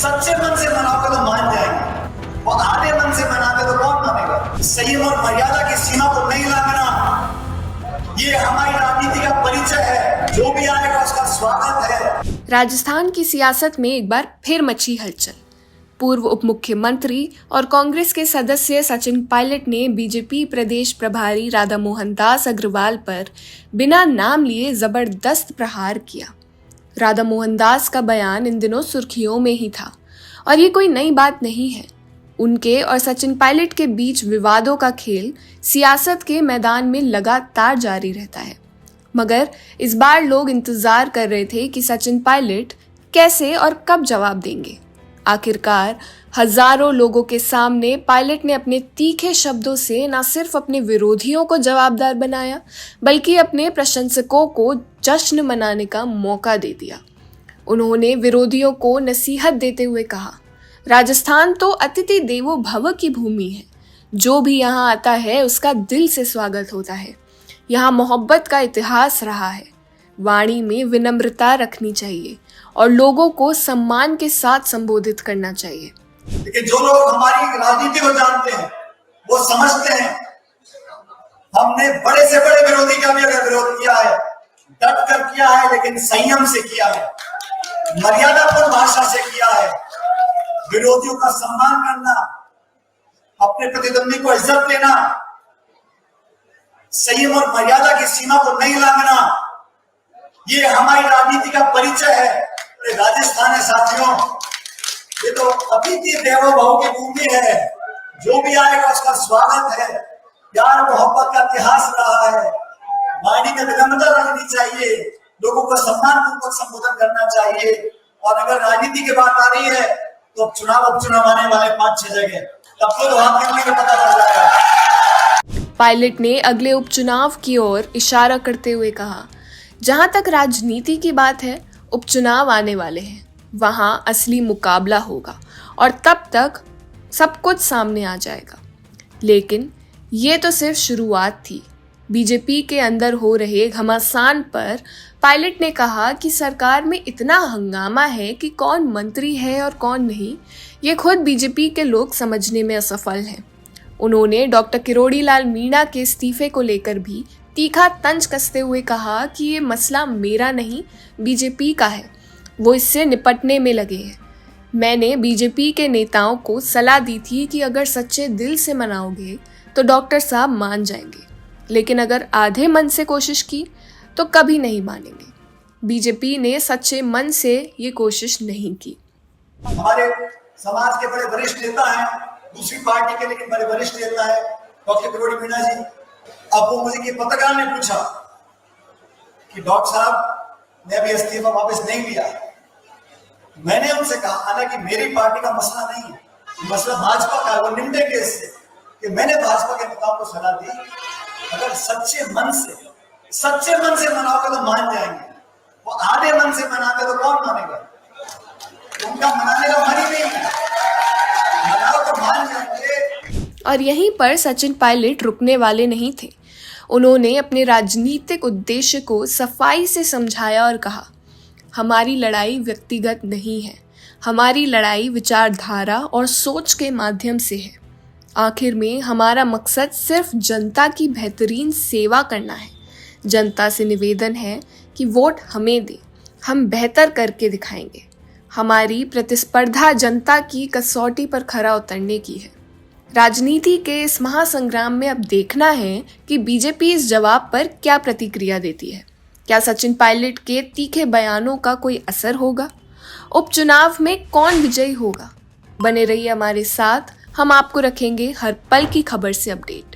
सच्चे मन से मनाओगे तो मान जाएंगे, वो आधे मन से मनाते तो कौन मानेगा। संयम और मर्यादा की सीमा को नहीं लांघना, ये हमारी राजनीति का परिचय है। जो भी आएगा उसका स्वागत है। राजस्थान की सियासत में एक बार फिर मची हलचल। पूर्व उप मुख्यमंत्री और कांग्रेस के सदस्य सचिन पायलट ने बीजेपी प्रदेश प्रभारी राधा मोहन दास अग्रवाल पर बिना नाम लिए जबरदस्त प्रहार किया। राधा मोहन दास का बयान इन दिनों सुर्खियों में ही था और ये कोई नई बात नहीं है। उनके और सचिन पायलट के बीच विवादों का खेल सियासत के मैदान में लगातार जारी रहता है, मगर इस बार लोग इंतजार कर रहे थे कि सचिन पायलट कैसे और कब जवाब देंगे। आखिरकार हजारों लोगों के सामने पायलट ने अपने तीखे शब्दों से न सिर्फ अपने विरोधियों को जवाबदार बनाया, बल्कि अपने प्रशंसकों को जश्न मनाने का मौका दे दिया। उन्होंने विरोधियों को नसीहत देते हुए कहा, राजस्थान तो अतिथि देवो भव की भूमि है। जो भी यहाँ आता है उसका दिल से स्वागत होता है। यहाँ मोहब्बत का इतिहास रहा है। वाणी में विनम्रता रखनी चाहिए और लोगों को सम्मान के साथ संबोधित करना चाहिए। लेकिन जो लोग हमारी राजनीति को जानते हैं वो समझते हैं हमने बड़े से बड़े विरोधी का भी अगर विरोध किया है, डट कर किया है, लेकिन संयम से किया है, मर्यादापूर्ण भाषा से किया है। विरोधियों का सम्मान करना, अपने प्रतिद्वंदी को इज्जत देना, संयम और मर्यादा की सीमा को नहीं लांघना, ये हमारी राजनीति का परिचय है। राजस्थान है साथियों, ये तो अतिथि देवो भव की भूमि है। जो भी आएगा उसका स्वागत है। प्यार मोहब्बत का इतिहास रहा है। वाणी में विनम्रता रखनी चाहिए, लोगों को सम्मानपूर्वक संबोधन करना चाहिए। और अगर राजनीति की बात आ रही है तो चुनाव उपचुनाव आने वाले 5-6 जगह, तब तो हाथ गिनने में पता चल जाएगा। पायलट ने अगले उपचुनाव की ओर इशारा करते हुए कहा, जहां तक राजनीति की बात है, उपचुनाव आने वाले हैं, वहां असली मुकाबला होगा और तब तक सब कुछ सामने आ जाएगा। लेकिन ये तो सिर्फ शुरुआत थी। बीजेपी के अंदर हो रहे घमासान पर पायलट ने कहा कि सरकार में इतना हंगामा है कि कौन मंत्री है और कौन नहीं, ये खुद बीजेपी के लोग समझने में असफल हैं। उन्होंने डॉक्टर किरोड़ी लाल मीणा के इस्तीफे को लेकर भी तीखा तंज कसते हुए कहा कि ये मसला मेरा नहीं, बीजेपी का है, वो इससे निपटने में लगे हैं। मैंने बीजेपी के नेताओं को सलाह दी थी कि अगर सच्चे दिल से मनाओगे तो डॉक्टर साहब मान जाएंगे, लेकिन अगर आधे मन से कोशिश की तो कभी नहीं मानेंगे। बीजेपी ने सच्चे मन से ये कोशिश नहीं की। हमारे समाज के बड़े वरिष्ठ नेता हैं, दूसरी पार्टी के लेकिन बड़े वरिष्ठ नेता है डॉक्टर किरोड़ी मीणा जी। अब वो मुझे के पत्रकार ने पूछा कि डॉक्टर साहब मैं अभी इस्तीफा वापस नहीं लिया। मैंने उनसे कहा, हालांकि मेरी पार्टी का मसला नहीं है, मसला भाजपा का, वो निम्न केस से कि मैंने भाजपा के नेताओं को सलाह दी, अगर सच्चे मन से मनाओगे तो मान जाएंगे, वो आधे मन से मनाते तो कौन मानेगा। उनका मनाने का मन ही नहीं है, मनाओ तो मान जाएंगे। और यहीं पर सचिन पायलट रुकने वाले नहीं थे। उन्होंने अपने राजनीतिक उद्देश्य को सफाई से समझाया और कहा, हमारी लड़ाई व्यक्तिगत नहीं है, हमारी लड़ाई विचारधारा और सोच के माध्यम से है। आखिर में हमारा मकसद सिर्फ जनता की बेहतरीन सेवा करना है। जनता से निवेदन है कि वोट हमें दे, हम बेहतर करके दिखाएंगे। हमारी प्रतिस्पर्धा जनता की कसौटी पर खरा उतरने की है। राजनीति के इस महासंग्राम में अब देखना है कि बीजेपी इस जवाब पर क्या प्रतिक्रिया देती है। क्या सचिन पायलट के तीखे बयानों का कोई असर होगा? उपचुनाव में कौन विजयी होगा? बने रहिए हमारे साथ, हम आपको रखेंगे हर पल की खबर से अपडेट।